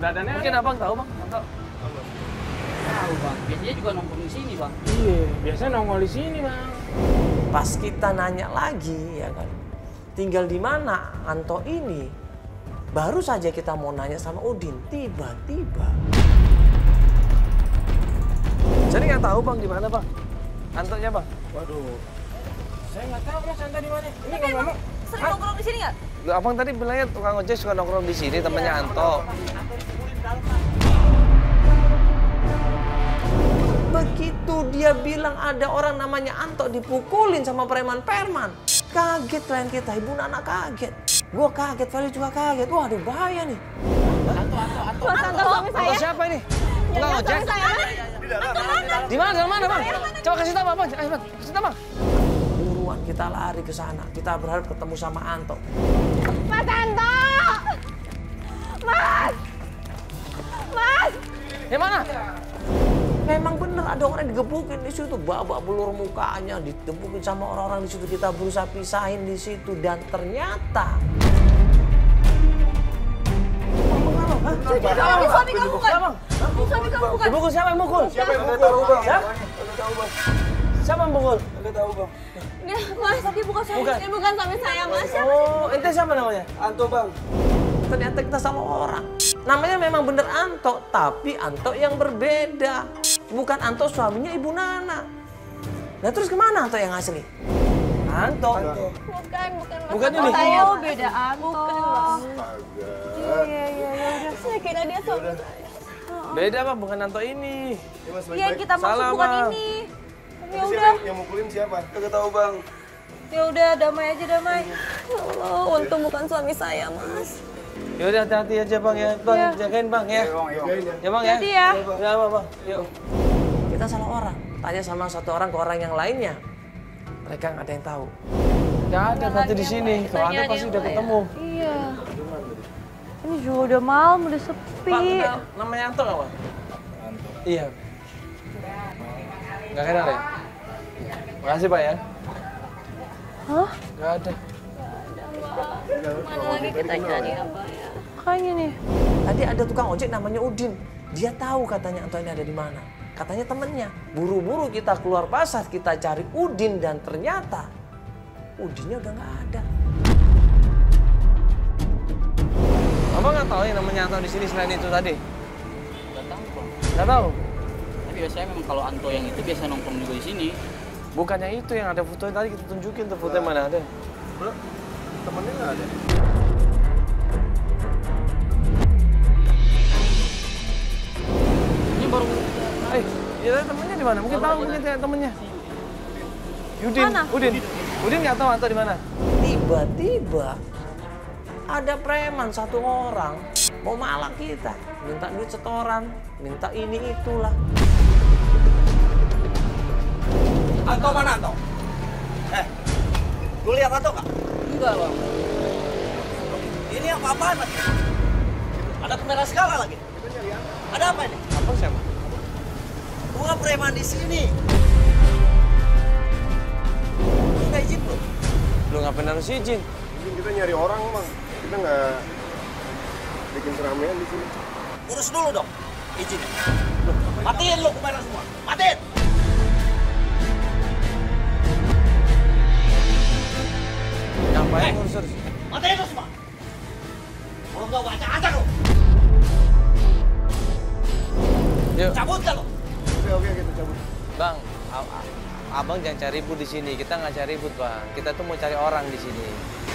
Keberadaannya Mungkin abang tahu bang? Tahu. Tahu bang, biasanya juga nongkrong di sini bang. Iya, biasanya nongol di sini bang. Pas kita nanya lagi, ya kan, tinggal di mana Anto ini? Baru saja kita mau nanya sama Udin, tiba-tiba. Jadi nggak tahu bang di mana bang? Antonya bang? Waduh, saya nggak tahu mas Anto di mana. Ini Tapi emang sering nongkrong di sini nggak? Abang tadi bilangnya tukang ojek suka nongkrong di sini, temannya Anto. Begitu dia bilang ada orang namanya Anto dipukulin sama preman-preman. Kaget klien kita, Ibu Nana kaget. Gua kaget, Feli juga kaget. Waduh bahaya nih. Mas Anto suami Anto saya. siapa ini? Tukang Ya, ojek? suami saya. Di mana? Di mana bang? Coba kasih tahu bang. Ayo bang, kasih tahu bang. Buruan kita lari ke sana. Kita berharap ketemu sama Anto. Mas Anto! Mas! Mas! Di mana? Memang benar ada orang yang digebukin di situ, babak belur mukanya, digebukin sama orang-orang di situ. Kita berusaha pisahin di situ dan ternyata Ini suami kamu bukan? Ini suami kamu bukan? Dibukul siapa yang mukul? Siapa yang tahu bang? Siapa? Siapa yang mukul? Nggak tahu bang. Dia, Mas, dia bukan suami. Bukan. Dia bukan suami saya, Mas. Oh, ente siapa namanya? Anto bang. ternyata kita salah orang. Namanya memang bener Anto, tapi Anto yang berbeda. Bukan Anto suaminya Ibu Nana. Nah terus kemana Anto yang asli? Anto. Bukan Mas. Bukan ini? Saya beda Anto. Iya, udah. Saya kira dia suami saya. Beda bang, bukan Anto ini. Iya, yang kita maksud Salah, bukan Bang. ini. Ya udah. Yang mukulin siapa? Kagak tahu bang. Ya udah, damai aja damai. Ya Allah, untung bukan suami saya, Mas. Yaudah hati-hati aja bang ya. Bang, Iya. jagain bang ya. Ya bang ya. Jadi ya. Ya bang. Yuk. Kita salah orang. Tanya sama satu orang ke orang yang lainnya. Mereka nggak ada yang tahu. Gak ada berarti di sini. Kalau ada pasti udah ketemu. Iya. Ini juga udah malam, udah sepi. Pak, kenal namanya Anto nggak pak? Anto. Iya. Nggak kenal ya? Makasih pak ya. Hah? Nggak ada. Mana lagi kita cari apa ya? Makanya nih. Tadi ada tukang ojek namanya Udin. Dia tahu katanya Anto ini ada di mana. Katanya temennya. Buru-buru kita keluar pasar, kita cari Udin dan ternyata Udinnya udah nggak ada. Abang nggak tahu yang namanya Anto di sini selain itu tadi? Nggak tahu bang. Nggak tahu. Tapi biasanya memang kalau Anto yang itu biasa nongkrong juga di sini. Bukannya itu yang ada fotonya tadi kita tunjukin tuh fotonya mana ada? Temennya nggak ada. Ini baru Ya temennya di mana? Mungkin tahu mungkin temennya. Udin. Mana? Udin nggak tahu Anto di mana? Tiba-tiba ada preman satu orang mau malak kita, minta duit setoran, minta ini itulah. Anto mana Anto? Lu lihat Anto nggak? enggak bang. Ini apa-apaan lagi? Ada kamera skala lagi. Ada apa ini? Apa siapa? Gua preman di sini. Lu nggak izin lu? Lu ngapain harus izin? Mungkin kita nyari orang bang. Kita nggak bikin keramaian di sini. Urus dulu dong izinnya. Matiin lu kamera semua. Matiin. Ngapain ngurus? Matiin lu semua. Kalau nggak acak-acak lu. Yuk, Cabut kan lu. Oke, kita cabut. bang, abang jangan cari ribut di sini. Kita nggak cari ribut bang. Kita tuh mau cari orang di sini.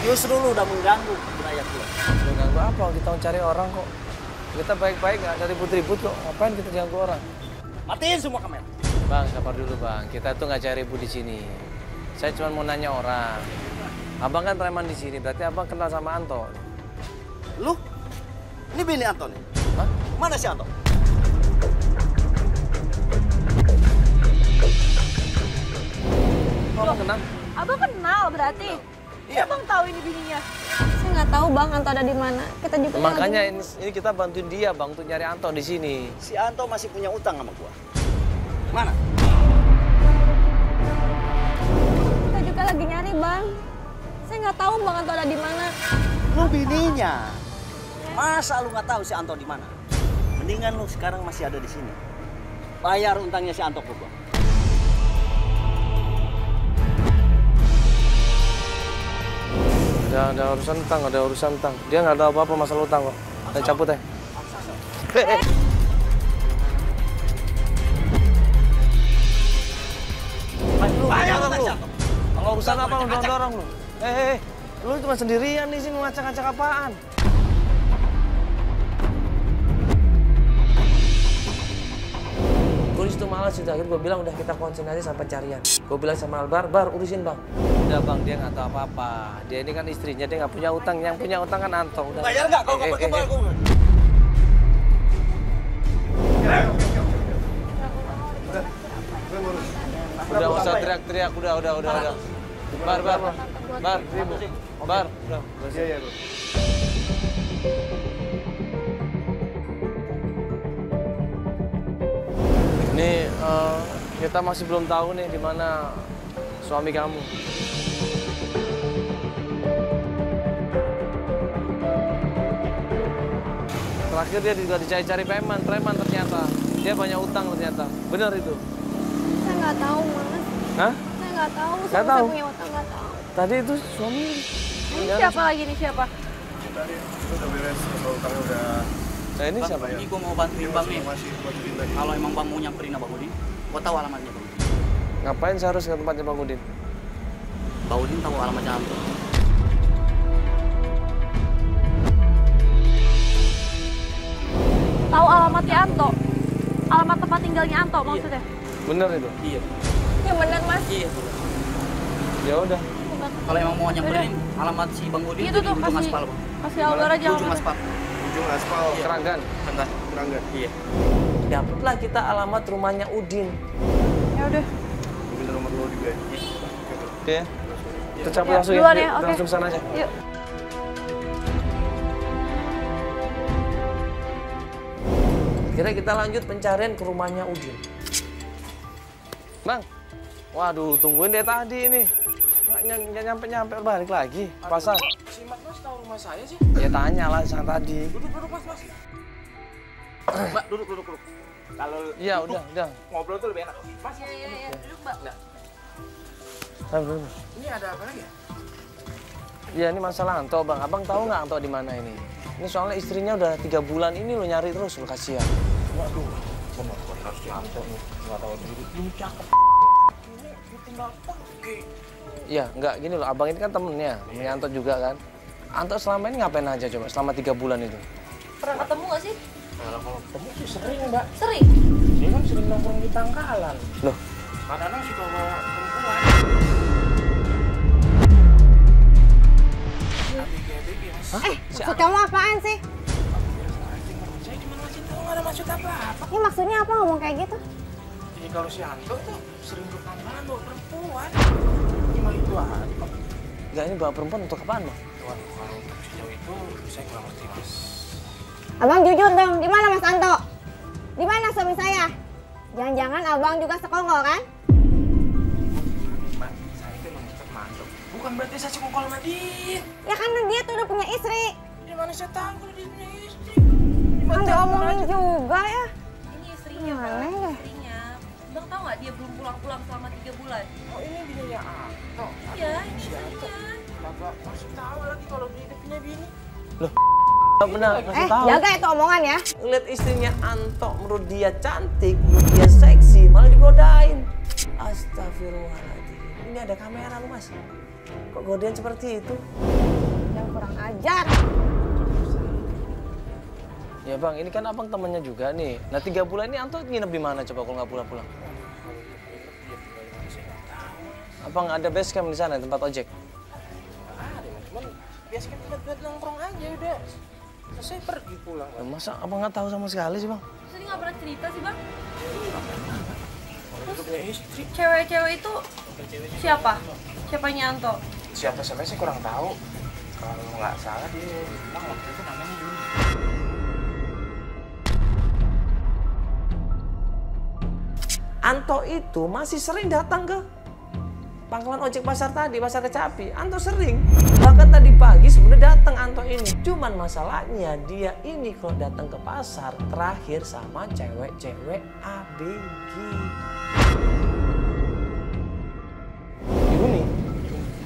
Justru lu udah mengganggu wilayah gua. Lu ganggu apa? Kita mau cari orang kok. Kita baik-baik nggak ada ribut-ribut kok. Ngapain kita ganggu orang? Matiin semua kamera. Bang, sabar dulu bang. Kita tuh nggak cari ribut di sini. Saya cuma mau nanya orang. Abang kan preman di sini. Berarti abang kenal sama Anto. Lu? Ini bini Anto nih. Hah? Mana si Anto? Abang kenal? Abang kenal berarti? Iya. Abang tahu ini bininya? Saya nggak tahu Bang Anto ada di mana. Kita juga Makanya ini kita bantuin dia bang untuk nyari Anto di sini. Si Anto masih punya utang sama gua. Mana? Kita juga lagi nyari Bang. Saya nggak tahu Bang Anto ada di mana. Lu bininya. Masa lu nggak tahu si Anto di mana? Mendingan lu sekarang masih ada di sini. Bayar utangnya si Anto ke gua. Ada urusan utang, ada urusan utang. Dia nggak ada apa-apa masalah utang kok. Saya cabut ya. Bayar Lu. utang si Anto. Kalau urusan apa lu dorong lu? Lu cuma sendirian di sini ngacak-ngacak apaan? Gue disitu malas sudah, akhirnya gue bilang udah kita konsentrasi sama pencarian. Gue bilang sama Albar, Bar urusin bang. Udah bang, dia nggak tahu apa-apa. Dia ini kan istrinya, dia nggak punya utang. Yang punya utang kan Anto. Udah. Bayar nggak? Kalau nggak bayar gua. Udah nggak usah teriak-teriak, udah. Bar. Udah. Iya, bro. Ini kita masih belum tahu nih di mana suami kamu. Terakhir dia juga dicari-cari preman ternyata. Dia banyak utang ternyata. Benar itu? Saya nggak tahu, Mas. Hah? Saya nggak tahu. Nggak Saya tahu? punya utang, nggak tahu. Tadi itu suami. Ini siapa lagi nih, siapa? Tadi itu udah beres, kalau utangnya udah Nah, ini siapa? Ini gua mau bantuin bang nih. masih bantuin lagi. Kalau emang bang mau nyamperin Bang Udin, gua tahu alamatnya bang. Ngapain saya harus ke tempatnya Bang Udin? Bang Udin tahu alamatnya Anto. Tahu alamatnya Anto? Alamat tempat tinggalnya Anto maksudnya? Bener itu? Iya. Ya benar, Mas. Iya. Ya udah. Kalau emang mau nyamperin alamat si Bang Udin Itu di tuh ujung kasih aspal bang. kasih Albar aja. Ujung alamatnya. aspal. Ujung aspal, Keranggan. Enggak. Keranggan. Iya. Dapatlah kita alamat rumahnya Udin. Ya udah. Minta nomor lo juga ya. Oke. Kita cabut Ya, langsung duluan ya. ya, oke. Langsung sana aja. Yuk. Akhirnya kita lanjut pencarian ke rumahnya Udin. Bang. Waduh, tungguin dia tadi ini. Nggak nyampe-nyampe balik lagi. Pasar. Si Mas tahu rumah saya sih. Ya tanya lah sang tadi. Duduk Mas. Mbak, duduk. Kalau Iya, udah. Ngobrol tuh lebih enak. Mas, Iya. Duduk, Mbak. Aduh. ini ada apa lagi ya? Iya, ini masalah Anto, Bang. Abang tahu nggak Anto di mana ini? Ini soalnya istrinya udah 3 bulan ini lo nyari terus, lo kasihan. Waduh, bener harus diantar nih. Nggak tahu diri. Ini cakep. Ini tinggal pakai. Iya, nggak gini loh. Abang ini kan temennya Anto juga kan. Anto selama ini ngapain aja coba selama 3 bulan itu? Pernah ketemu nggak sih? Kalau ketemu sih sering, Mbak. Sering. Dia kan sering nongkrong di pangkalan. Loh, Kadang-kadang suka bawa perempuan. Maksud kamu apaan sih? Saya cuma ngasih tahu, nggak ada maksud apa-apa. Ini maksudnya apa ngomong kayak gitu? Jadi kalau si Anto tuh sering ke pangkalan bawa perempuan. Cuma itu aja. nggak ini bawa perempuan untuk apaan, Bang? Waduh, kalau untuk sejauh itu saya kurang ngerti, Mas. Abang jujur dong, di mana Mas Anto? Di mana suami saya? Jangan-jangan abang juga sekongkol kan? Mbak, saya itu emang tetap masuk. Bukan berarti saya sekongkol sama dia. Ya kan dia tuh udah punya istri. Di mana saya tahu kalau dia punya istri? Kan diomongin juga ya. Ini istrinya, Gimana Bang. ya? Istrinya. Bang tahu nggak dia belum pulang-pulang selama 3 bulan? Oh, ini bininya Anto. Iya, ini istrinya. Kagak masih tahu lagi kalau dia punya bini. Benar, kasih tahu. Jaga itu omongan ya. Ngeliat istrinya Anto, menurut dia cantik, menurut dia seksi, malah digodain. Astagfirullahaladzim. Ini ada kamera lu, Mas. Kok godain seperti itu? Yang kurang ajar. Ya Bang, ini kan abang temennya juga nih. Nah 3 bulan ini Anto nginep di mana coba kalau nggak pulang-pulang? Abang ada base camp di sana, tempat ojek? Ada, cuman biasanya buat nongkrong aja udah. Selesai pergi pulang. Masa abang nggak tahu sama sekali sih Bang? Terus ini nggak pernah cerita sih, Bang? Itu punya istri. Cewek-cewek itu siapa? Siapanya Anto? Siapa saya kurang tahu. Kalau nggak salah dia bilang waktu itu namanya Yuni. Anto itu masih sering datang ke pangkalan ojek pasar tadi, pasar Kecapi, Anto sering. Bahkan tadi pagi sebenarnya datang Anto ini. Cuman masalahnya dia ini kalau datang ke pasar terakhir sama cewek-cewek ABG. Ibu nih,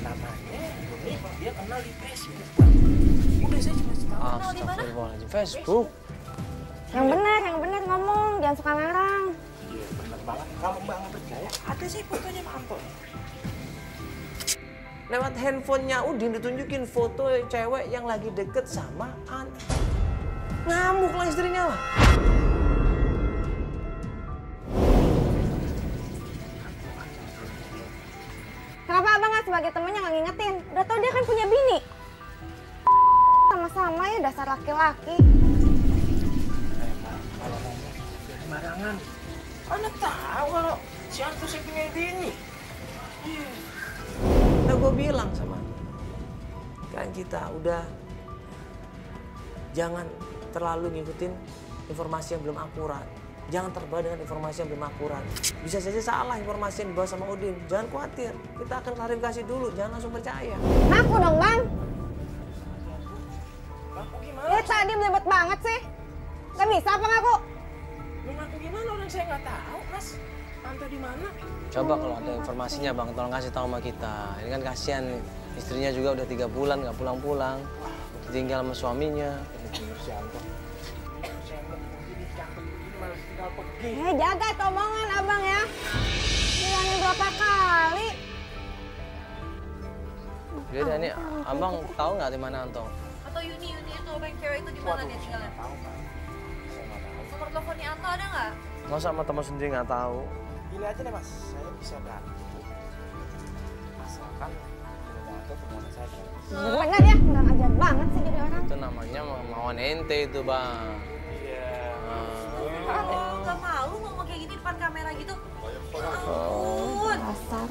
Namanya ini dia kenal di Facebook. Udah saya cuma tahu. Astagfirullahaladzim, Facebook. Yang benar ngomong, jangan suka ngarang. Iya benar banget. Kalau Mbak nggak percaya, ada sih fotonya Pak Anto. Lewat handphonenya Udin ditunjukin foto cewek yang lagi deket sama Anto. Ngamuk lah istrinya lah. Kenapa abang nggak sebagai temennya nggak ngingetin? Udah tau dia kan punya bini. Sama-sama ya dasar laki-laki. Kalau ngomong sembarangan. Anda tahu kalau si Anto saya punya bini. Nah gue bilang sama kan kita udah jangan terlalu ngikutin informasi yang belum akurat. Jangan terbawa dengan informasi yang belum akurat. Bisa saja salah informasi yang dibawa sama Udin. Jangan khawatir, kita akan klarifikasi dulu, jangan langsung percaya. Ngaku dong bang. Ngaku gimana? Ini tadi belibet banget sih. Gak bisa apa ngaku? Lu ngaku gimana? Orang saya nggak tahu, Mas. Anto di mana? Coba kalau ada informasinya bang, tolong kasih tahu sama kita. Ini kan kasihan nih, istrinya juga udah 3 bulan nggak pulang-pulang, tinggal sama suaminya. Si Anto. Saya mau begini cakep begini malah tinggal pergi. Jaga itu omongan abang ya. Bilangin berapa kali. Jadi ini abang tahu nggak di mana Anto? Atau Yuni itu orang cewek itu di mana dia tinggalnya? Tahu kan? Saya nggak tahu. Nomor teleponnya Anto ada nggak? Masa sama teman sendiri nggak tahu? Gini aja deh Mas, saya bisa bantu. Asalkan Anto temuan saya. Bener ya, kurang ajar banget sih jadi orang. Itu namanya mauan ente itu bang. Iya. Oh, nggak malu ngomong kayak gini depan kamera gitu. Ya ampun. Dasar.